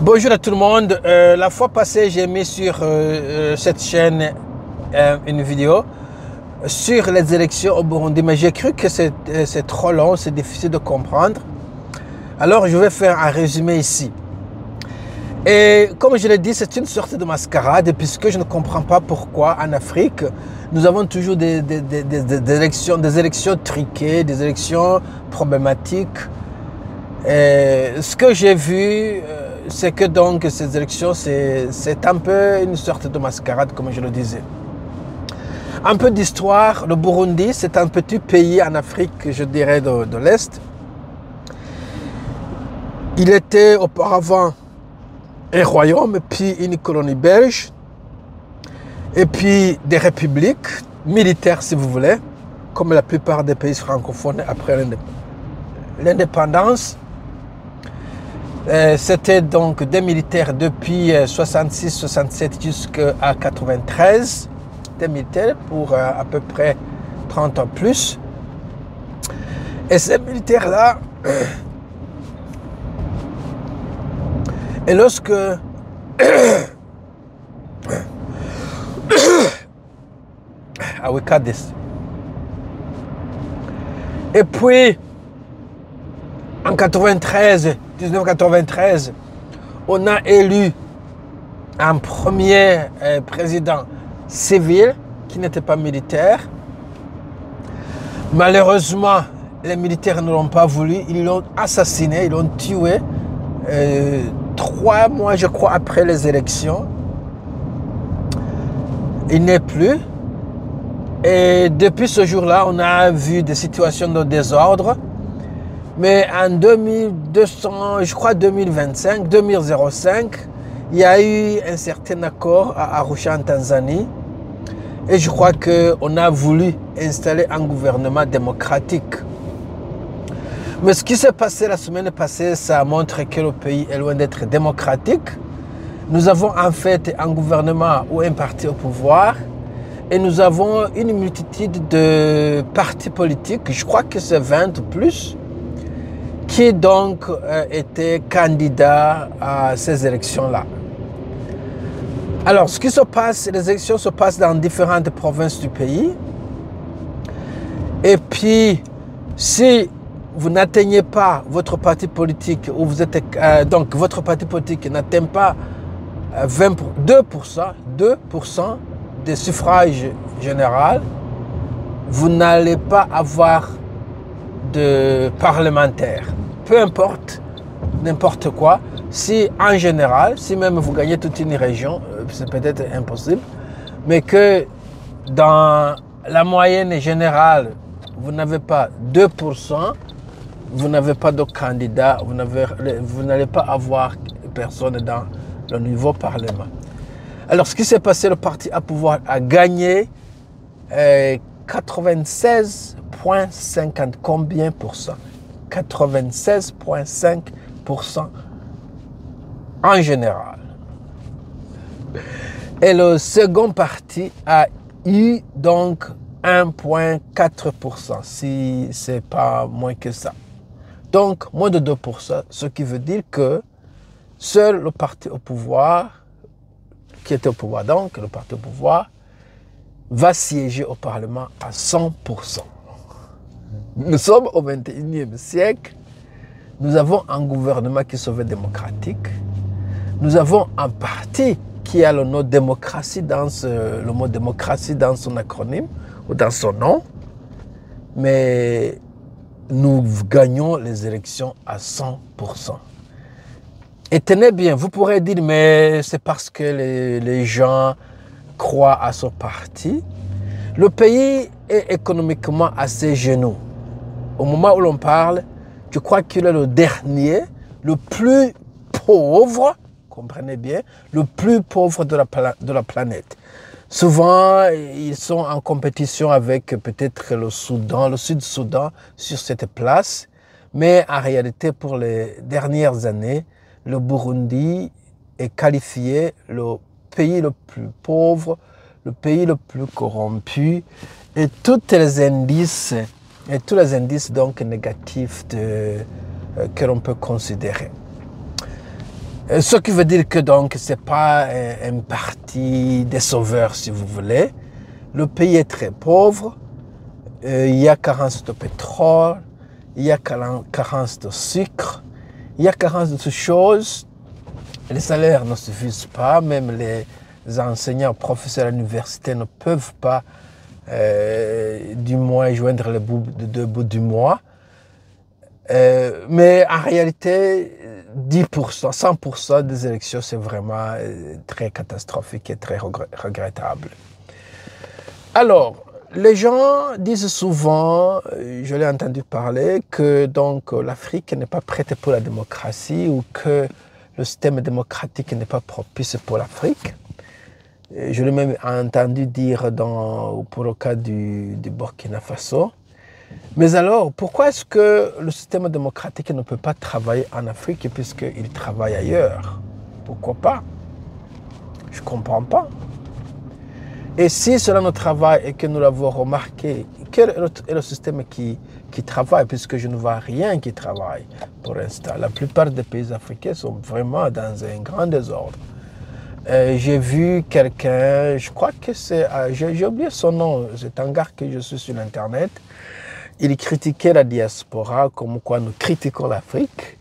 Bonjour à tout le monde. La fois passée, j'ai mis sur cette chaîne une vidéo sur les élections au Burundi, mais j'ai cru que c'est trop long, c'est difficile de comprendre. Alors, je vais faire un résumé ici. Et comme je l'ai dit, c'est une sorte de mascarade, puisque je ne comprends pas pourquoi en Afrique, nous avons toujours des élections truquées, des élections problématiques. Et ce que j'ai vu, c'est que donc ces élections, c'est un peu une sorte de mascarade, comme je le disais. Un peu d'histoire, le Burundi, c'est un petit pays en Afrique, je dirais, de l'Est. Il était auparavant un royaume, puis une colonie belge, et puis des républiques militaires, si vous voulez, comme la plupart des pays francophones après l'indépendance. C'était donc des militaires depuis 66-67 jusqu'à 93, des militaires pour à peu près 30 ans plus. Et ces militaires-là, et lorsque I will cut this. Et puis en 1993, on a élu un premier président civil qui n'était pas militaire. Malheureusement, les militaires ne l'ont pas voulu. Ils l'ont assassiné, ils l'ont tué 3 mois, je crois, après les élections. Il n'est plus. Et depuis ce jour-là, on a vu des situations de désordre. Mais en 2200, je crois 2025, 2005, il y a eu un certain accord à Arusha en Tanzanie. Et je crois qu'on a voulu installer un gouvernement démocratique. Mais ce qui s'est passé la semaine passée, ça montre que le pays est loin d'être démocratique. Nous avons en fait un gouvernement ou un parti au pouvoir. Et nous avons une multitude de partis politiques, je crois que c'est 20 ou plus, qui donc étaient candidats à ces élections-là. Alors, ce qui se passe, les élections se passent dans différentes provinces du pays. Et puis, si vous n'atteignez pas votre parti politique, ou vous êtes, donc votre parti politique n'atteint pas 2% des suffrages généraux, vous n'allez pas avoir de parlementaires. Peu importe, n'importe quoi. Si en général, si même vous gagnez toute une région, c'est peut-être impossible, mais que dans la moyenne générale, vous n'avez pas 2%, vous n'avez pas de candidat, vous n'allez pas avoir personne dans le nouveau parlement. Alors, ce qui s'est passé, le parti à pouvoir a gagné 96,50 combien pour cent? 96,5% en général. Et le second parti a eu donc 1,4%, si ce n'est pas moins que ça. Donc, moins de 2%, ce qui veut dire que seul le parti au pouvoir, qui était au pouvoir donc, le parti au pouvoir, va siéger au Parlement à 100%. Nous sommes au XXIe siècle. Nous avons un gouvernement qui se veut démocratique. Nous avons un parti qui a le mot démocratie dans son acronyme ou dans son nom. Mais nous gagnons les élections à 100%. Et tenez bien, vous pourrez dire, mais c'est parce que les gens croient à ce parti. Le pays est économiquement à ses genoux. Au moment où l'on parle, je crois qu'il est le dernier, le plus pauvre, comprenez bien, le plus pauvre de la planète. Souvent, ils sont en compétition avec peut-être le Soudan, le Sud-Soudan sur cette place. Mais en réalité, pour les dernières années, le Burundi est qualifié le pays le plus pauvre, le pays le plus corrompu, et tous les indices donc négatifs que l'on peut considérer. Ce qui veut dire que donc ce n'est pas un parti des sauveurs, si vous voulez. Le pays est très pauvre. Il y a carence de pétrole, il y a carence de sucre, il y a carence de toutes choses. Les salaires ne suffisent pas, même les enseignants, professeurs à l'université ne peuvent pas du mois joindre les deux bouts du mois. Mais en réalité, 10%, 100% des élections, c'est vraiment très catastrophique et très regrettable. Alors, les gens disent souvent, je l'ai entendu parler, que donc l'Afrique n'est pas prête pour la démocratie ou que le système démocratique n'est pas propice pour l'Afrique. Je l'ai même entendu dire pour le cas du Burkina Faso. Mais alors, pourquoi est-ce que le système démocratique ne peut pas travailler en Afrique puisqu'il travaille ailleurs? Pourquoi pas? Je ne comprends pas. Et si cela ne travaille et que nous l'avons remarqué, quel est le système qui travaille, puisque je ne vois rien qui travaille pour l'instant. La plupart des pays africains sont vraiment dans un grand désordre. J'ai vu quelqu'un, je crois que c'est, j'ai oublié son nom, c'est un gars que je suis sur Internet. Il critiquait la diaspora comme quoi nous critiquons l'Afrique.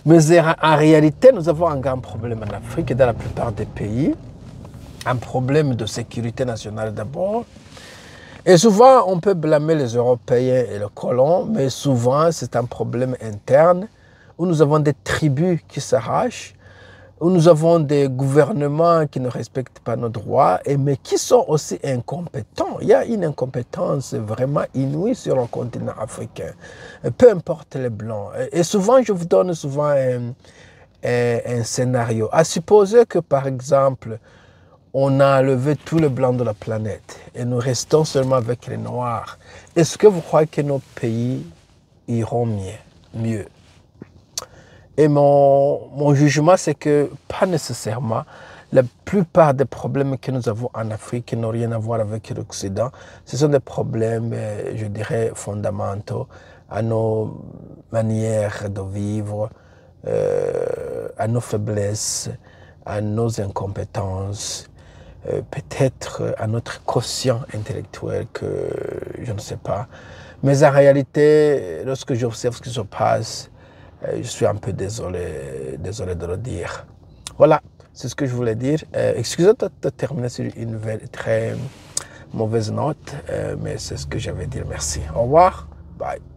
Mais en réalité, nous avons un grand problème en Afrique et dans la plupart des pays. Un problème de sécurité nationale d'abord. Et souvent, on peut blâmer les Européens et les colons, mais souvent, c'est un problème interne où nous avons des tribus qui s'arrachent, où nous avons des gouvernements qui ne respectent pas nos droits, mais qui sont aussi incompétents. Il y a une incompétence vraiment inouïe sur le continent africain, peu importe les Blancs. Et souvent, je vous donne souvent un scénario. À supposer que, par exemple, on a enlevé tous les blancs de la planète et nous restons seulement avec les noirs. Est-ce que vous croyez que nos pays iront mieux? Et mon jugement, c'est que pas nécessairement. La plupart des problèmes que nous avons en Afrique n'ont rien à voir avec l'Occident. Ce sont des problèmes, je dirais, fondamentaux à nos manières de vivre, à nos faiblesses, à nos incompétences. Peut-être à notre quotient intellectuel que je ne sais pas. Mais en réalité, lorsque j'observe ce qui se passe, je suis un peu désolé de le dire. Voilà, c'est ce que je voulais dire. Excusez-moi de terminer sur une très mauvaise note, mais c'est ce que j'avais à dire. Merci. Au revoir. Bye.